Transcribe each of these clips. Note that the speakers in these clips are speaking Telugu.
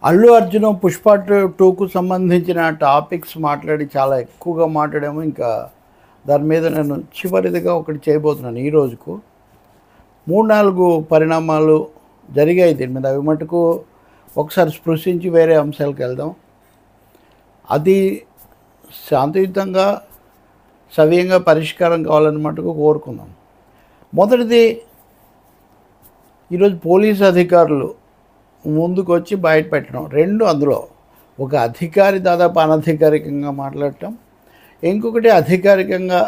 అల్లు అర్జున్ పుష్ప టూకు సంబంధించిన టాపిక్స్ మాట్లాడి చాలా ఎక్కువగా మాట్లాడాము. ఇంకా దాని మీద నేను చివరిదిగా ఒకటి చేయబోతున్నాను. ఈ రోజుకు 3-4 పరిణామాలు జరిగాయి దీని మీద. అవి మటుకు ఒకసారి స్పృశించి వేరే అంశాలకు వెళ్దాం. అది శాంతియుతంగా సవ్యంగా పరిష్కారం కావాలని మటుకు కోరుకుందాం. మొదటిది, ఈరోజు పోలీసు అధికారులు ముందుకు వచ్చి బయట పెట్టడం. రెండు, అందులో ఒక అధికారి దాదాపు అనధికారికంగా మాట్లాడటం, ఇంకొకటి అధికారికంగా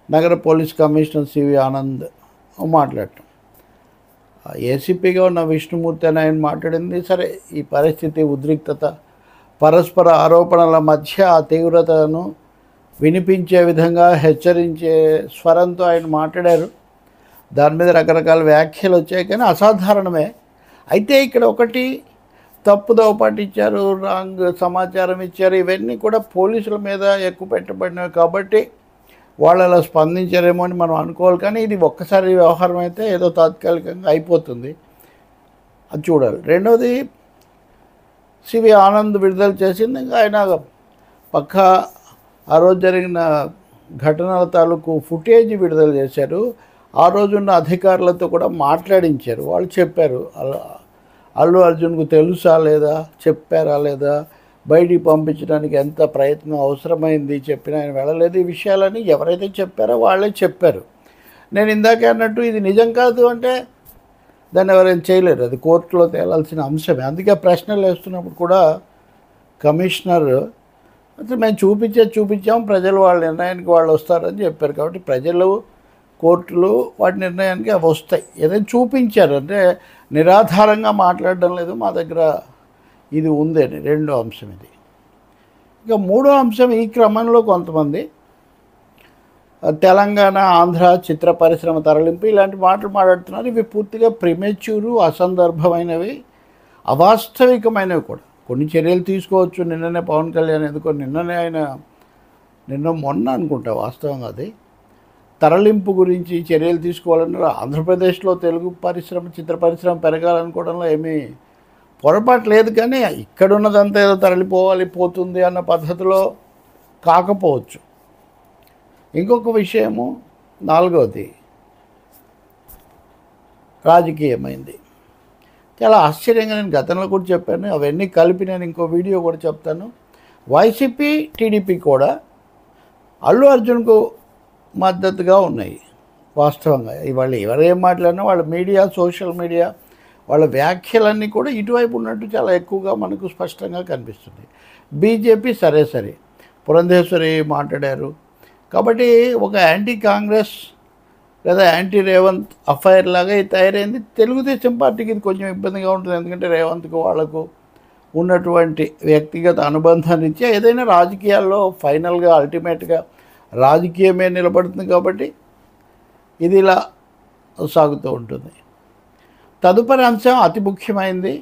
నగర పోలీస్ కమిషనర్ సివి ఆనంద్ మాట్లాడటం. ఏసీపీగా ఉన్న విష్ణుమూర్తి అని ఆయన మాట్లాడింది సరే. ఈ పరిస్థితి, ఉద్రిక్తత, పరస్పర ఆరోపణల మధ్య ఆ తీవ్రతను వినిపించే విధంగా హెచ్చరించే స్వరంతో ఆయన మాట్లాడారు. దాని మీద రకరకాల వ్యాఖ్యలు వచ్చాయి, కానీ అసాధారణమే. అయితే ఇక్కడ ఒకటి, తప్పుదోవ పట్టించారు, రాంగ్ సమాచారం ఇచ్చారు, ఇవన్నీ కూడా పోలీసుల మీద ఎక్కువ పెట్టబడినవి కాబట్టి వాళ్ళు అలా స్పందించారేమో అని మనం అనుకోవాలి. కానీ ఇది ఒక్కసారి వ్యవహారం అయితే ఏదో తాత్కాలికంగా అయిపోతుంది, అది చూడాలి. రెండవది, సివి ఆనంద్ విడుదల చేసింది. ఇంకా ఆయన పక్కా ఆ రోజు జరిగిన ఘటనల తాలూకు ఫుటేజ్ విడుదల చేశారు. ఆ రోజున్న అధికారులతో కూడా మాట్లాడించారు. వాళ్ళు చెప్పారు అల్లు అర్జున్కు తెలుసా లేదా, చెప్పారా లేదా, బయటికి పంపించడానికి ఎంత ప్రయత్నం అవసరమైంది, చెప్పిన ఆయన వెళ్ళలేదు. ఈ విషయాలని ఎవరైతే చెప్పారో వాళ్ళే చెప్పారు. నేను ఇందాకే అన్నట్టు ఇది నిజం కాదు అంటే దాన్ని ఎవరైనా చేయలేరు, అది కోర్టులో తేలాల్సిన అంశమే. అందుకే ప్రశ్నలు వేస్తున్నప్పుడు కూడా కమిషనర్ అసలు మేము చూపించాము, ప్రజలు వాళ్ళ నిర్ణయానికి వాళ్ళు వస్తారని చెప్పారు. కాబట్టి ప్రజలు, కోర్టులు వాటి నిర్ణయానికి అవి వస్తాయి. ఏదైనా చూపించారు అంటే నిరాధారంగా మాట్లాడడం లేదు, మా దగ్గర ఇది ఉంది అని. రెండో అంశం ఇది. ఇక మూడో అంశం, ఈ క్రమంలో కొంతమంది తెలంగాణ, ఆంధ్ర చిత్ర పరిశ్రమ తరలింపు ఇలాంటి మాటలు మాట్లాడుతున్నారు. ఇవి పూర్తిగా ప్రిమెచ్యూరు, అసందర్భమైనవి, అవాస్తవికమైనవి కూడా. కొన్ని చర్యలు తీసుకోవచ్చు. నిన్ననే పవన్ కళ్యాణ్ ఎందుకో మొన్న అనుకుంటా వాస్తవంగా అది తరలింపు గురించి చర్యలు తీసుకోవాలన్నారు. ఆంధ్రప్రదేశ్లో తెలుగు పరిశ్రమ, చిత్ర పరిశ్రమ పెరగాలనుకోవడంలో ఏమీ పొరపాటు లేదు. కానీ ఇక్కడున్నదంతా ఏదో తరలిపోవాలి, పోతుంది అన్న పద్ధతిలో కాకపోవచ్చు. ఇంకొక విషయము, నాలుగవది, రాజకీయమైంది. చాలా ఆశ్చర్యంగా, నేను గతంలో కూడా చెప్పాను, అవన్నీ కలిపి నేను ఇంకో వీడియో కూడా చెప్తాను. వైసీపీ, టీడీపీ కూడా అల్లు అర్జున్కు మద్దతుగా ఉన్నాయి. వాస్తవంగా ఇవాళ ఎవరేం మాట్లాడినా వాళ్ళ మీడియా, సోషల్ మీడియా, వాళ్ళ వ్యాఖ్యలన్నీ కూడా ఇటువైపు ఉన్నట్టు చాలా ఎక్కువగా మనకు స్పష్టంగా కనిపిస్తుంది. బీజేపీ సరే, పురంధేశ్వరి మాట్లాడారు. కాబట్టి ఒక యాంటీ కాంగ్రెస్ లేదా యాంటీ రేవంత్ అఫైర్ లాగా ఇది తయారైంది. తెలుగుదేశం పార్టీకి ఇది కొంచెం ఇబ్బందిగా ఉంటుంది. ఎందుకంటే రేవంత్కు వాళ్లకు ఉన్నటువంటి వ్యక్తిగత అనుబంధాన్ని ఇచ్చి ఏదైనా రాజకీయాల్లో ఫైనల్గా అల్టిమేట్గా రాజకీయమే నిలబడుతుంది. కాబట్టి ఇది ఇలా సాగుతూ ఉంటుంది. తదుపరి అంశం అతి ముఖ్యమైనది,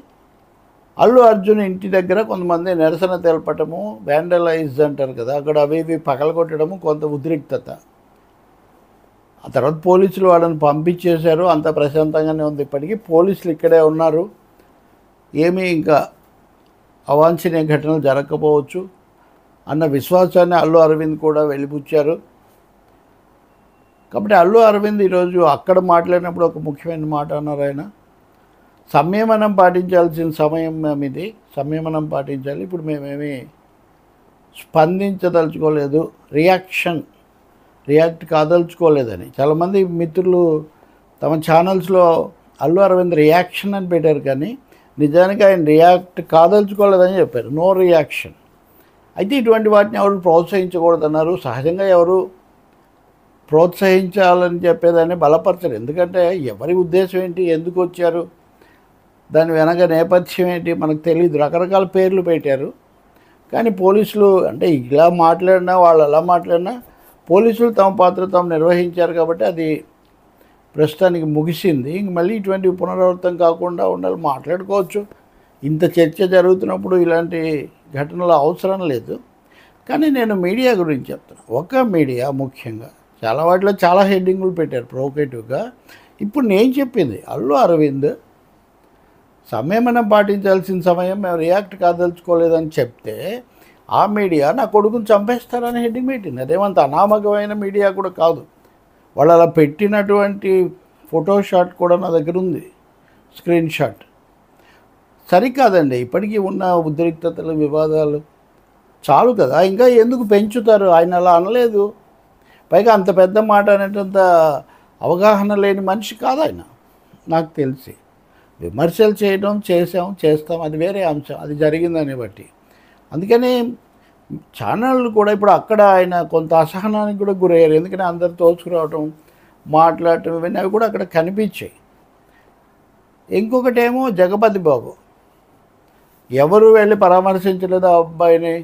అల్లు అర్జున్ ఇంటి దగ్గర కొంతమంది నిరసన తెలపటము, వ్యాండలైజ్ అంటారు కదా, అక్కడ అవి ఇవి పగలగొట్టడము, కొంత ఉద్రిక్తత. ఆ తర్వాత పోలీసులు వాళ్ళని పంపించేశారు. అంత ప్రశాంతంగానే ఉంది. ఇప్పటికీ పోలీసులు ఇక్కడే ఉన్నారు. ఏమీ ఇంకా అవాంఛనీయ ఘటనలు జరగకపోవచ్చు అన్న విశ్వాసాన్ని అల్లు అరవింద్ కూడా వెలిబుచ్చారు. కాబట్టి అల్లు అరవింద్ ఈరోజు అక్కడ మాట్లాడినప్పుడు ఒక ముఖ్యమైన మాట అన్నారు. ఆయన సంయమనం పాటించాల్సిన సమయం ఇది, సంయమనం పాటించాలి. ఇప్పుడు మేమేమీ స్పందించదలుచుకోలేదు, రియాక్ట్ కాదలుచుకోలేదని. చాలామంది మిత్రులు తమ ఛానల్స్లో అల్లు అరవింద్ రియాక్షన్ అని పెట్టారు, కానీ నిజానికి ఆయన రియాక్ట్ కాదలుచుకోలేదని చెప్పారు. No reaction. అయితే ఇటువంటి వాటిని ఎవరు ప్రోత్సహించకూడదన్నారు. సహజంగా ఎవరు ప్రోత్సహించాలని చెప్పేదాన్ని బలపరచరు. ఎందుకంటే ఎవరి ఉద్దేశం ఏంటి, ఎందుకు వచ్చారు, దాని వెనక నేపథ్యం ఏంటి మనకు తెలియదు. రకరకాల పేర్లు పెట్టారు. కానీ పోలీసులు అంటే ఇలా మాట్లాడినా, వాళ్ళు అలా మాట్లాడినా, పోలీసులు తమ పాత్ర తాము నిర్వహించారు. కాబట్టి అది ప్రస్తుతానికి ముగిసింది. ఇంక మళ్ళీ ఇటువంటి పునరావృతం కాకుండా ఉండాలి. మాట్లాడుకోవచ్చు. ఇంత చర్చ జరుగుతున్నప్పుడు ఇలాంటి ఘటనలు అవసరం లేదు. కానీ నేను మీడియా గురించి చెప్తాను. ఒక మీడియా ముఖ్యంగా చాలా వాటిలో చాలా హెడ్డింగులు పెట్టారు ప్రొవోకేటివ్గా. ఇప్పుడు నేను చెప్పింది, అల్లు అరవింద్ సంయమనం పాటించాల్సిన సమయం మేము రియాక్ట్ కాదలుచుకోలేదని చెప్తే ఆ మీడియా నా కొడుకుని చంపేస్తారని హెడ్డింగ్ పెట్టింది. అదేమంత అనామకమైన మీడియా కూడా కాదు. వాళ్ళు అలా పెట్టినటువంటి ఫోటో షాట్ కూడా నా దగ్గర ఉంది, స్క్రీన్ షాట్. సరికాదండి, ఇప్పటికీ ఉన్న ఉద్రిక్తతలు, వివాదాలు చాలు కదా, ఇంకా ఎందుకు పెంచుతారు? ఆయన అలా అనలేదు. పైగా అంత పెద్ద మాట అనేటంత అవగాహన లేని మనిషి కాదు ఆయన నాకు తెలిసి. విమర్శలు చేయడం చేస్తాం, అది వేరే అంశం, అది జరిగిందని బట్టి. అందుకని ఛానళ్ళు కూడా ఇప్పుడు అక్కడ ఆయన కొంత అసహనానికి కూడా గురయ్యారు. ఎందుకంటే అందరు తోచుకురావటం, మాట్లాడటం, ఇవన్నీ అవి కూడా అక్కడ కనిపించాయి. ఇంకొకటేమో జగపతి బాబు ఎవరు వెళ్ళి పరామర్శించలేదు ఆ అబ్బాయిని.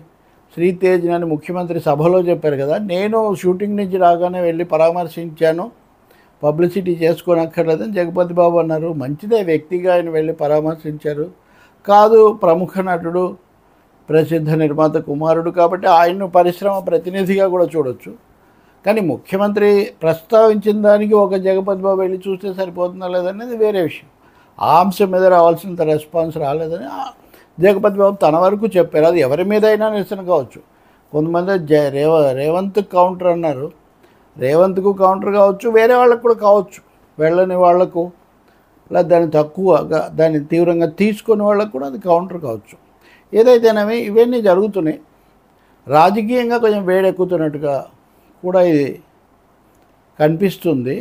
శ్రీతేజ్ని అని ముఖ్యమంత్రి సభలో చెప్పారు కదా, నేను షూటింగ్ నుంచి రాగానే వెళ్ళి పరామర్శించాను, పబ్లిసిటీ చేసుకోనక్కర్లేదని జగపతి బాబు అన్నారు. మంచిదే, వ్యక్తిగా ఆయన వెళ్ళి పరామర్శించారు. కాదు, ప్రముఖ నటుడు, ప్రసిద్ధ నిర్మాత కుమారుడు కాబట్టి ఆయన్ను పరిశ్రమ ప్రతినిధిగా కూడా చూడొచ్చు. కానీ ముఖ్యమంత్రి ప్రస్తావించిన దానికి ఒక జగపతి బాబు వెళ్ళి చూస్తే సరిపోతుందా లేదనేది వేరే విషయం. ఆ అంశం మీద రావాల్సినంత రెస్పాన్స్ రాలేదని జగపతి బాబు తన వరకు చెప్పారు. అది ఎవరి మీద అయినా నిరసన కావచ్చు. కొంతమంది రేవంత్ కౌంటర్ అన్నారు. రేవంత్కు కౌంటర్ కావచ్చు, వేరే వాళ్ళకు కూడా కావచ్చు, వెళ్ళని వాళ్లకు, లేదా దాన్ని తక్కువగా దాన్ని తీవ్రంగా తీసుకునే వాళ్ళకు కూడా అది కౌంటర్ కావచ్చు. ఏదైతేనేమి ఇవన్నీ జరుగుతున్నాయి. రాజకీయంగా కొంచెం వేడెక్కుతున్నట్టుగా కూడా ఇది కనిపిస్తుంది.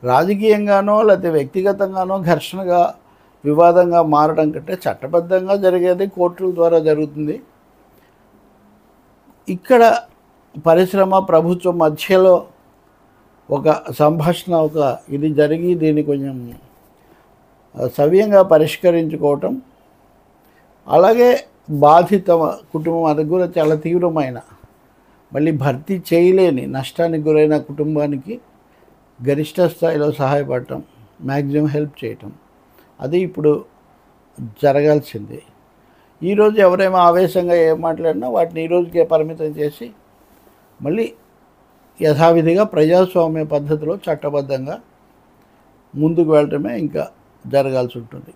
రాజకీయంగానో లేకపోతే వ్యక్తిగతంగానో ఘర్షణగా, వివాదంగా మారడం కంటే చట్టబద్ధంగా జరిగేది కోర్టుల ద్వారా జరుగుతుంది. ఇక్కడ పరిశ్రమ, ప్రభుత్వం మధ్యలో ఒక సంభాషణ, ఒక ఇది జరిగి దీన్ని కొంచెం సవ్యంగా పరిష్కరించుకోవటం, అలాగే బాధిత కుటుంబం, అది కూడా చాలా తీవ్రమైన, మళ్ళీ భర్తీ చేయలేని నష్టానికి గురైన కుటుంబానికి గరిష్ట స్థాయిలో సహాయపడటం, మ్యాక్సిమం హెల్ప్ చేయటం, అది ఇప్పుడు జరగాల్సింది. ఈరోజు ఎవరేమో ఆవేశంగా ఏం మాట్లాడినా వాటిని ఈరోజుకే పరిమితం చేసి మళ్ళీ యథావిధిగా ప్రజాస్వామ్య పద్ధతిలో చట్టబద్ధంగా ముందుకు వెళ్ళటమే ఇంకా జరగాల్సి ఉంటుంది.